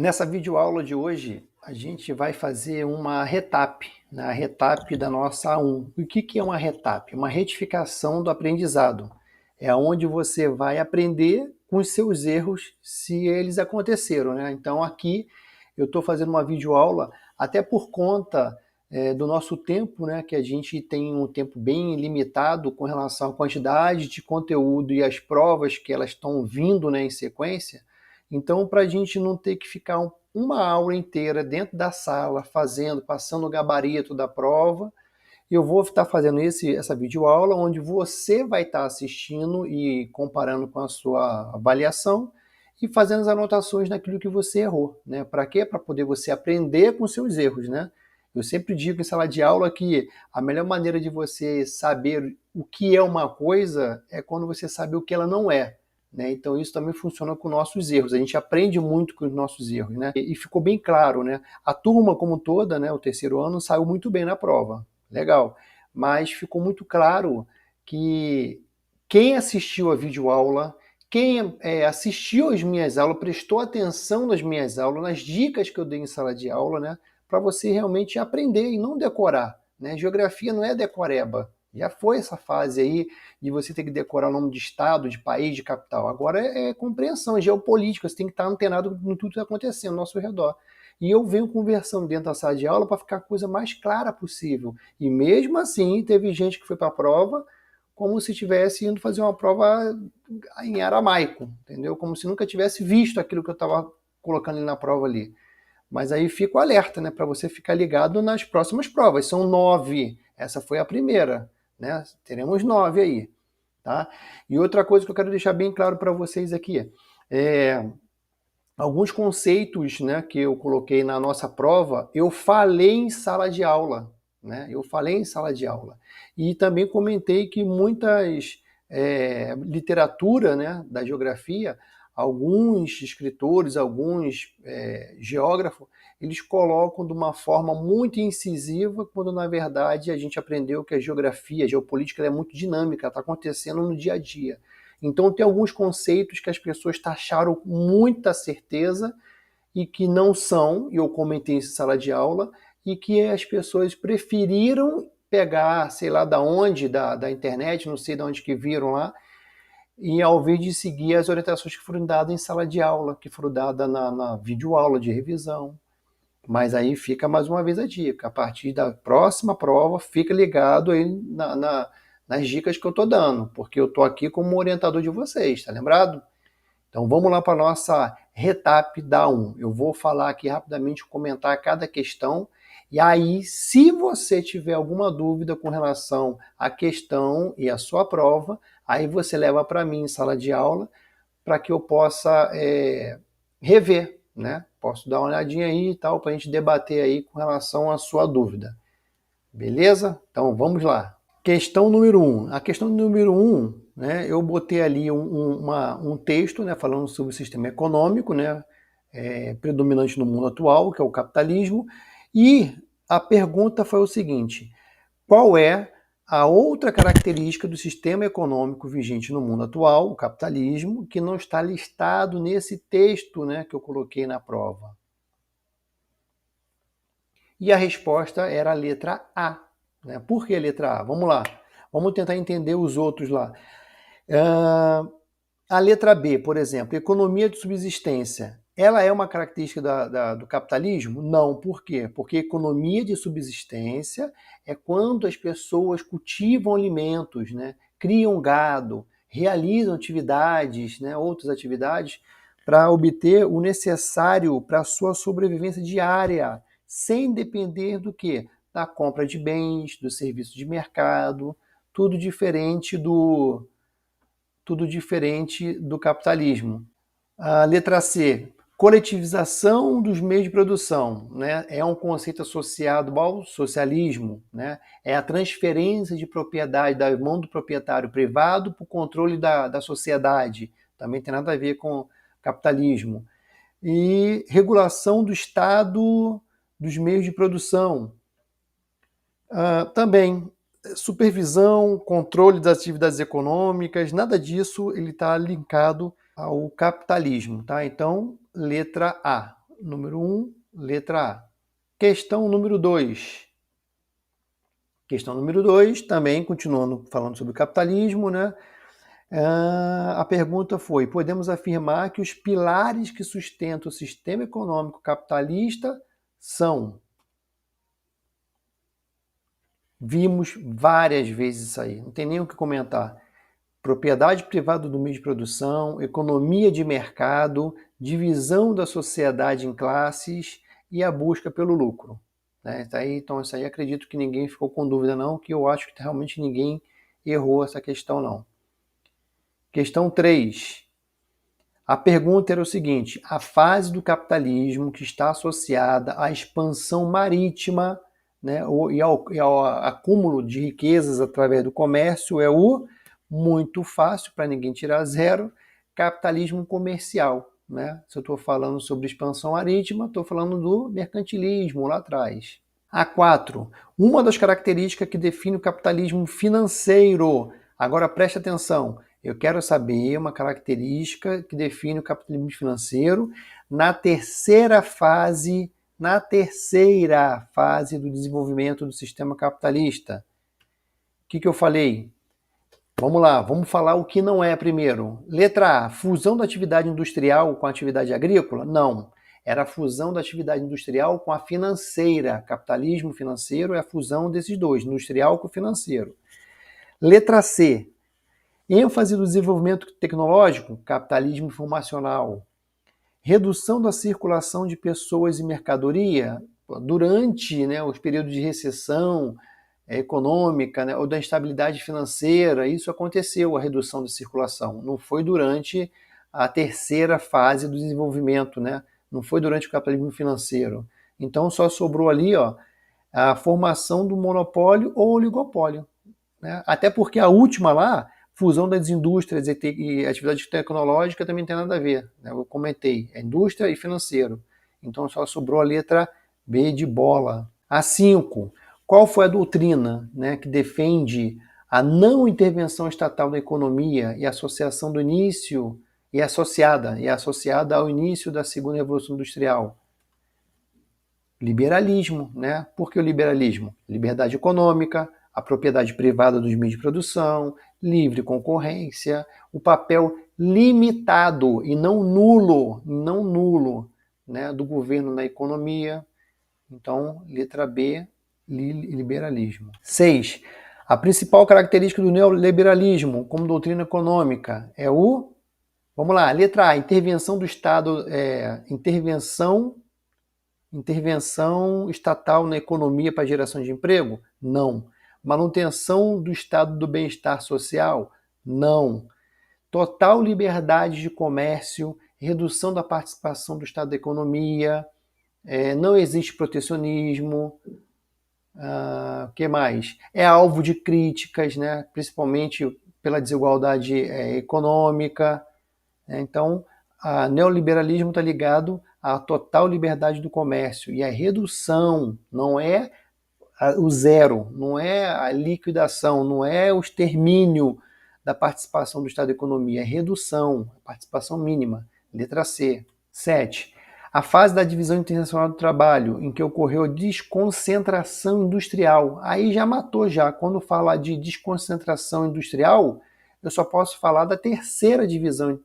Nessa videoaula de hoje, a gente vai fazer uma retap, né? A retap da nossa A1. O que é uma retap? Uma retificação do aprendizado. É onde você vai aprender com os seus erros, se eles aconteceram, né? Então aqui eu estou fazendo uma videoaula, até por conta do nosso tempo, né? Que a gente tem um tempo bem limitado com relação à quantidade de conteúdo e as provas que elas estão vindo, né, em sequência. Então, para a gente não ter que ficar uma aula inteira dentro da sala fazendo, passando o gabarito da prova, eu vou estar fazendo essa videoaula onde você vai estar assistindo e comparando com a sua avaliação e fazendo as anotações naquilo que você errou, né? Para quê? Para poder você aprender com seus erros, né? Eu sempre digo em sala de aula que a melhor maneira de você saber o que é uma coisa é quando você sabe o que ela não é. Né? Então isso também funciona com nossos erros. A gente aprende muito com os nossos erros, né? E ficou bem claro, né? A turma como toda, né? O terceiro ano saiu muito bem na prova, legal. Mas ficou muito claro que quem assistiu a videoaula, quem assistiu às minhas aulas, prestou atenção nas minhas aulas, nas dicas que eu dei em sala de aula, né? Para você realmente aprender e não decorar, né? Geografia não é decoreba. Já foi essa fase aí de você ter que decorar o nome de estado, de país, de capital. Agora é compreensão, é geopolítica, você tem que estar antenado em tudo que está acontecendo ao nosso redor. E eu venho conversando dentro da sala de aula para ficar a coisa mais clara possível. E mesmo assim, teve gente que foi para a prova como se estivesse indo fazer uma prova em aramaico, entendeu? Como se nunca tivesse visto aquilo que eu estava colocando na prova ali. Mas aí fica o alerta, né, para você ficar ligado nas próximas provas. São 9. Essa foi a primeira, né? Teremos 9 aí, tá? E outra coisa que eu quero deixar bem claro para vocês aqui é alguns conceitos, né, que eu coloquei na nossa prova, eu falei em sala de aula, né? Eu falei em sala de aula. E também comentei que muitas literatura, né, da geografia, alguns escritores, alguns geógrafos, eles colocam de uma forma muito incisiva, quando na verdade a gente aprendeu que a geografia, a geopolítica, é muito dinâmica, está acontecendo no dia a dia. Então tem alguns conceitos que as pessoas taxaram com muita certeza e que não são, e eu comentei isso em sala de aula, e que as pessoas preferiram pegar, sei lá da onde, da internet, não sei de onde que viram lá, e ao invés de seguir as orientações que foram dadas em sala de aula, que foram dadas na videoaula de revisão. Mas aí fica mais uma vez a dica, a partir da próxima prova, fica ligado aí nas dicas que eu estou dando, porque eu estou aqui como orientador de vocês, tá lembrado? Então vamos lá para a nossa retap da 1. Eu vou falar aqui rapidamente, comentar cada questão, e aí se você tiver alguma dúvida com relação à questão e à sua prova, aí você leva para mim em sala de aula, para que eu possa rever, né? Posso dar uma olhadinha aí e tal, para a gente debater aí com relação à sua dúvida. Beleza? Então vamos lá. Questão número 1. A questão número 1, né, eu botei ali um texto, né, falando sobre o sistema econômico, né, predominante no mundo atual, que é o capitalismo, e a pergunta foi o seguinte: qual é a outra característica do sistema econômico vigente no mundo atual, o capitalismo, que não está listado nesse texto, né, que eu coloquei na prova? E a resposta era a letra A. Né? Por que a letra A? Vamos lá. Vamos tentar entender os outros lá. A letra B, por exemplo, economia de subsistência. Ela é uma característica do capitalismo? Não. Por quê? Porque economia de subsistência é quando as pessoas cultivam alimentos, né? Criam gado, realizam atividades, né? Outras atividades, para obter o necessário para a sua sobrevivência diária, sem depender do quê? Da compra de bens, do serviço de mercado, tudo diferente do capitalismo. A letra C, coletivização dos meios de produção, né? É um conceito associado ao socialismo, né? É a transferência de propriedade da mão do proprietário privado para o controle da sociedade. Também tem nada a ver com capitalismo. E regulação do Estado dos meios de produção. Também supervisão, controle das atividades econômicas, nada disso ele está linkado ao capitalismo, tá? Então, letra A. número 1, letra A. Questão número 2. Questão número 2, também continuando falando sobre o capitalismo, né? A pergunta foi: podemos afirmar que os pilares que sustentam o sistema econômico capitalista são... Vimos várias vezes isso aí, não tem nem o que comentar. Propriedade privada do meio de produção, economia de mercado, divisão da sociedade em classes e a busca pelo lucro. Né? Então, isso aí acredito que ninguém ficou com dúvida não, que eu acho que realmente ninguém errou essa questão não. Questão 3. A pergunta era o seguinte: a fase do capitalismo que está associada à expansão marítima, né, e ao acúmulo de riquezas através do comércio é o... muito fácil, para ninguém tirar zero, capitalismo comercial. Né? Se eu estou falando sobre expansão marítima, estou falando do mercantilismo lá atrás. A 4. Uma das características que define o capitalismo financeiro. Agora preste atenção, eu quero saber uma característica que define o capitalismo financeiro na terceira fase do desenvolvimento do sistema capitalista. O que eu falei? Vamos lá, vamos falar o que não é primeiro. Letra A, fusão da atividade industrial com a atividade agrícola? Não. Era a fusão da atividade industrial com a financeira. Capitalismo financeiro é a fusão desses dois, industrial com financeiro. Letra C, ênfase do desenvolvimento tecnológico? Capitalismo informacional. Redução da circulação de pessoas e mercadoria? Durante os períodos de recessão econômica, ou da instabilidade financeira, isso aconteceu, a redução da circulação. Não foi durante a terceira fase do desenvolvimento, não foi durante o capitalismo financeiro. Então só sobrou ali a formação do monopólio ou oligopólio. Até porque a última lá, fusão das indústrias e atividade tecnológica, também não tem nada a ver. Eu comentei, é indústria e financeiro. Então só sobrou a letra B de bola. A 5. Qual foi a doutrina que defende a não intervenção estatal na economia e a associação do início e associada ao início da segunda revolução industrial? Liberalismo, Por que o liberalismo? Liberdade econômica, a propriedade privada dos meios de produção, livre concorrência, o papel limitado e não nulo, do governo na economia. Então, letra B, liberalismo. 6. A principal característica do neoliberalismo como doutrina econômica é o... Vamos lá, letra A, intervenção do Estado, intervenção estatal na economia para geração de emprego? Não. Manutenção do estado do bem-estar social? Não. Total liberdade de comércio, redução da participação do Estado da economia, não existe protecionismo. O que mais? É alvo de críticas, principalmente pela desigualdade econômica. Então, o neoliberalismo está ligado à total liberdade do comércio e à redução, não é o zero, não é a liquidação, não é o extermínio da participação do Estado da economia, é redução, participação mínima. Letra C. 7. A fase da divisão internacional do trabalho, em que ocorreu a desconcentração industrial. Aí já matou já. Quando fala de desconcentração industrial, eu só posso falar da terceira divisão,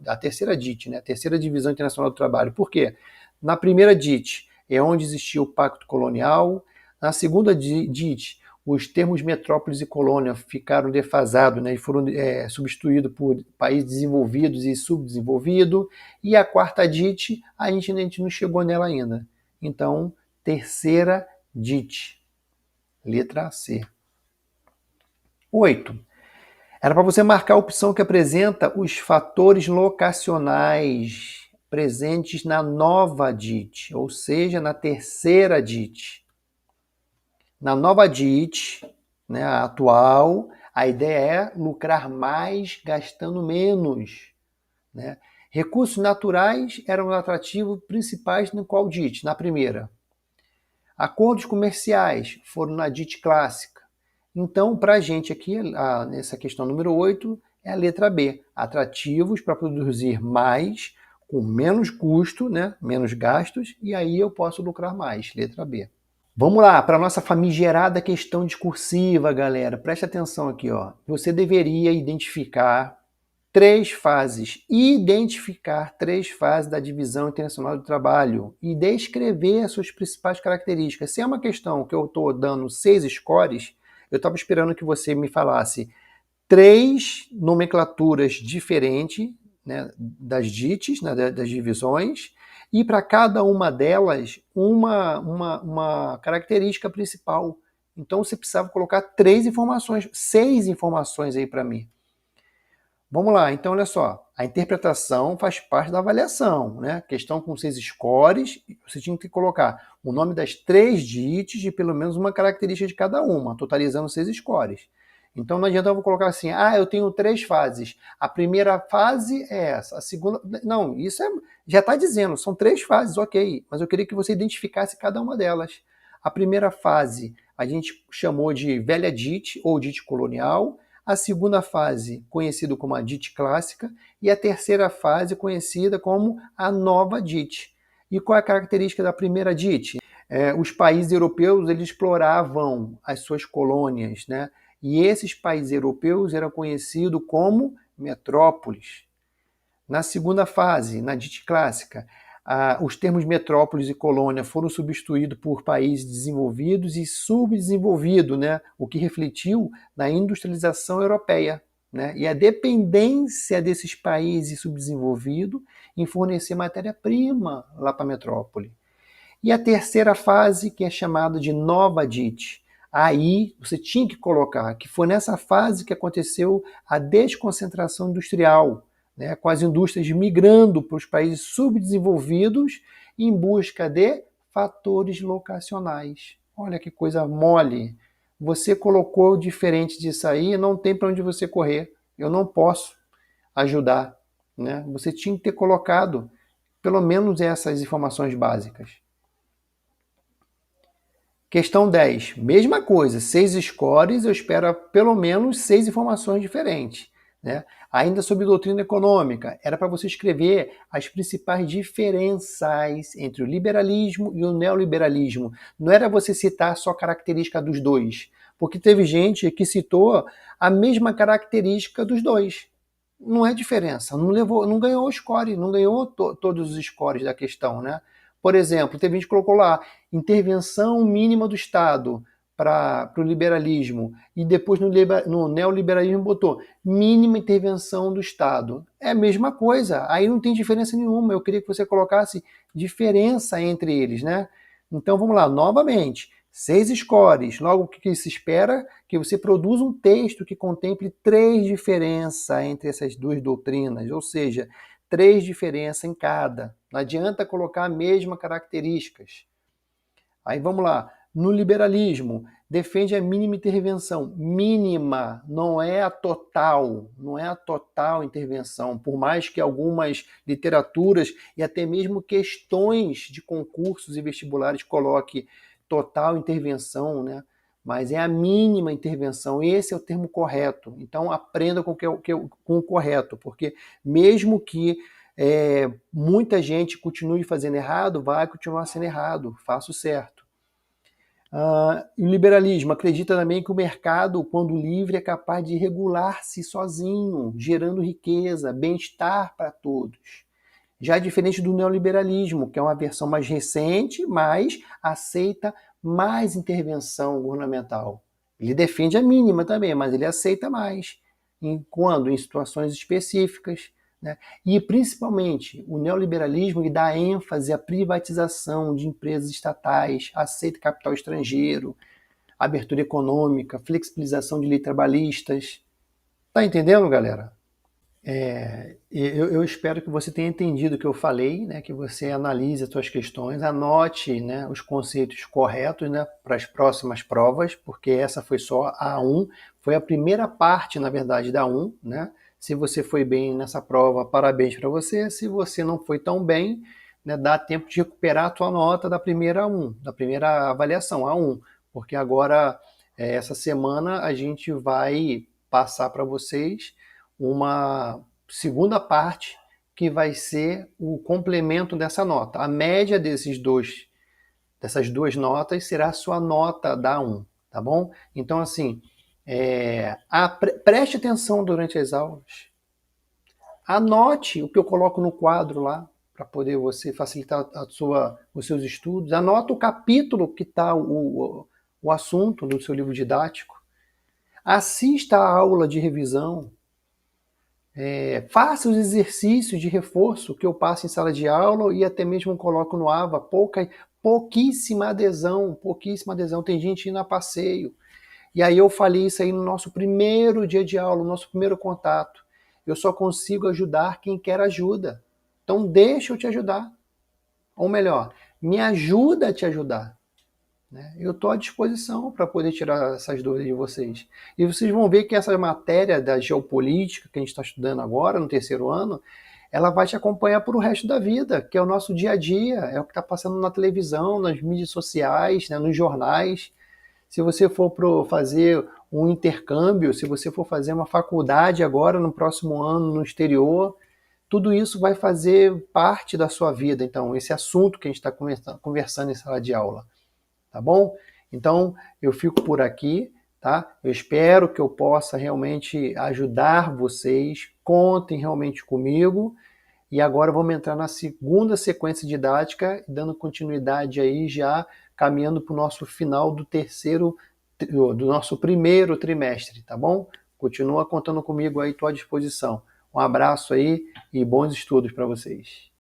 a terceira DIT, a terceira divisão internacional do trabalho. Por quê? Na primeira DIT é onde existia o Pacto Colonial. Na segunda DIT, os termos metrópoles e colônia ficaram defasados, e foram substituídos por países desenvolvidos e subdesenvolvidos. E a quarta DIT, a gente não chegou nela ainda. Então, terceira DIT. Letra C. 8. Era para você marcar a opção que apresenta os fatores locacionais presentes na nova DIT, ou seja, na terceira DIT. Na nova DIT, a atual, a ideia é lucrar mais gastando menos. Recursos naturais eram os atrativos principais no qual DIT? Na primeira. Acordos comerciais foram na DIT clássica. Então, para a gente aqui, nessa questão número 8, é a letra B. Atrativos para produzir mais com menos custo, né? Menos gastos, e aí eu posso lucrar mais, letra B. Vamos lá, para a nossa famigerada questão discursiva, galera. Preste atenção aqui, ó. Você deveria identificar três fases da divisão internacional do trabalho e descrever as suas principais características. Se é uma questão que eu estou dando 6 scores, eu estava esperando que você me falasse 3 nomenclaturas diferentes, né, das DITs, né, das divisões, e para cada uma delas uma característica principal. Então você precisava colocar 6 informações aí para mim. Vamos lá, então olha só, a interpretação faz parte da avaliação, né? Questão com 6 scores, você tinha que colocar o nome das 3 DITs e pelo menos uma característica de cada uma, totalizando 6 scores. Então não adianta eu colocar assim, eu tenho 3 fases, a primeira fase é essa, a segunda... Não, isso já está dizendo, são 3 fases, ok, mas eu queria que você identificasse cada uma delas. A primeira fase a gente chamou de velha DIT ou DIT colonial, a segunda fase, conhecida como a DIT clássica, e a terceira fase, conhecida como a nova DIT. E qual é a característica da primeira DIT? Os países europeus eles exploravam as suas colônias, né? E esses países europeus eram conhecidos como metrópoles. Na segunda fase, na DIT clássica, os termos metrópoles e colônia foram substituídos por países desenvolvidos e subdesenvolvidos, né? O que refletiu na industrialização europeia, né? E a dependência desses países subdesenvolvidos em fornecer matéria-prima lá para a metrópole. E a terceira fase, que é chamada de nova DIT. Aí você tinha que colocar que foi nessa fase que aconteceu a desconcentração industrial, né, com as indústrias migrando para os países subdesenvolvidos em busca de fatores locacionais. Olha que coisa mole. Você colocou diferente disso aí, não tem para onde você correr. Eu não posso ajudar, né? Você tinha que ter colocado pelo menos essas informações básicas. Questão 10, mesma coisa, 6 scores, eu espero pelo menos 6 informações diferentes. Né? Ainda sobre doutrina econômica, era para você escrever as principais diferenças entre o liberalismo e o neoliberalismo. Não era você citar só característica dos dois, porque teve gente que citou a mesma característica dos dois. Não é diferença, não ganhou o score, não ganhou todos os scores da questão, né? Por exemplo, teve gente que colocou lá intervenção mínima do Estado para o liberalismo e depois no neoliberalismo botou mínima intervenção do Estado. É a mesma coisa, aí não tem diferença nenhuma. Eu queria que você colocasse diferença entre eles, né? Então vamos lá, novamente, 6 scores. Logo, o que se espera? Que você produza um texto que contemple 3 diferenças entre essas duas doutrinas, ou seja, 3 diferenças em cada. Não adianta colocar a mesma características. Aí vamos lá. No liberalismo, defende a mínima intervenção. Mínima, não é a total. Não é a total intervenção. Por mais que algumas literaturas e até mesmo questões de concursos e vestibulares coloque total intervenção, né? Mas é a mínima intervenção. Esse é o termo correto. Então aprenda com o correto, porque mesmo que muita gente continue fazendo errado, vai continuar sendo errado. Faça o certo. O liberalismo acredita também que o mercado, quando livre, é capaz de regular-se sozinho, gerando riqueza, bem-estar para todos. Já é diferente do neoliberalismo, que é uma versão mais recente, mas aceita mais intervenção governamental. Ele defende a mínima também, mas ele aceita mais. Quando? Em situações específicas. Né? E, principalmente, o neoliberalismo ele dá ênfase à privatização de empresas estatais, aceita capital estrangeiro, abertura econômica, flexibilização de leis trabalhistas. Tá entendendo, galera? Eu espero que você tenha entendido o que eu falei, né, que você analise as suas questões, anote, né, os conceitos corretos, né, para as próximas provas, porque essa foi só a A1, foi a primeira parte, na verdade, da A1. Né? Se você foi bem nessa prova, parabéns para você. Se você não foi tão bem, né, dá tempo de recuperar a tua nota da primeira A1, da primeira avaliação, A1, porque agora, essa semana, a gente vai passar para vocês uma segunda parte, que vai ser o complemento dessa nota. A média dessas duas notas será a sua nota da A1, tá bom? Então, assim, preste atenção durante as aulas. Anote o que eu coloco no quadro lá, para poder você facilitar os seus estudos. Anota o capítulo que está o assunto do seu livro didático. Assista a aula de revisão. Faça os exercícios de reforço que eu passo em sala de aula e até mesmo coloco no AVA. Pouquíssima adesão. Tem gente indo a passeio. E aí eu falei isso aí no nosso primeiro dia de aula, no nosso primeiro contato. Eu só consigo ajudar quem quer ajuda. Então deixa eu te ajudar. Ou melhor, me ajuda a te ajudar. Eu estou à disposição para poder tirar essas dúvidas de vocês. E vocês vão ver que essa matéria da geopolítica que a gente está estudando agora, no terceiro ano, ela vai te acompanhar por o resto da vida, que é o nosso dia a dia, é o que está passando na televisão, nas mídias sociais, nos jornais. Se você for fazer um intercâmbio, se você for fazer uma faculdade agora, no próximo ano, no exterior, tudo isso vai fazer parte da sua vida. Então, esse assunto que a gente está conversando em sala de aula. Tá bom? Então, eu fico por aqui, tá? Eu espero que eu possa realmente ajudar vocês. Contem realmente comigo. E agora vamos entrar na segunda sequência didática, dando continuidade aí, já caminhando para o nosso final do nosso primeiro trimestre, tá bom? Continua contando comigo aí, estou à disposição. Um abraço aí e bons estudos para vocês.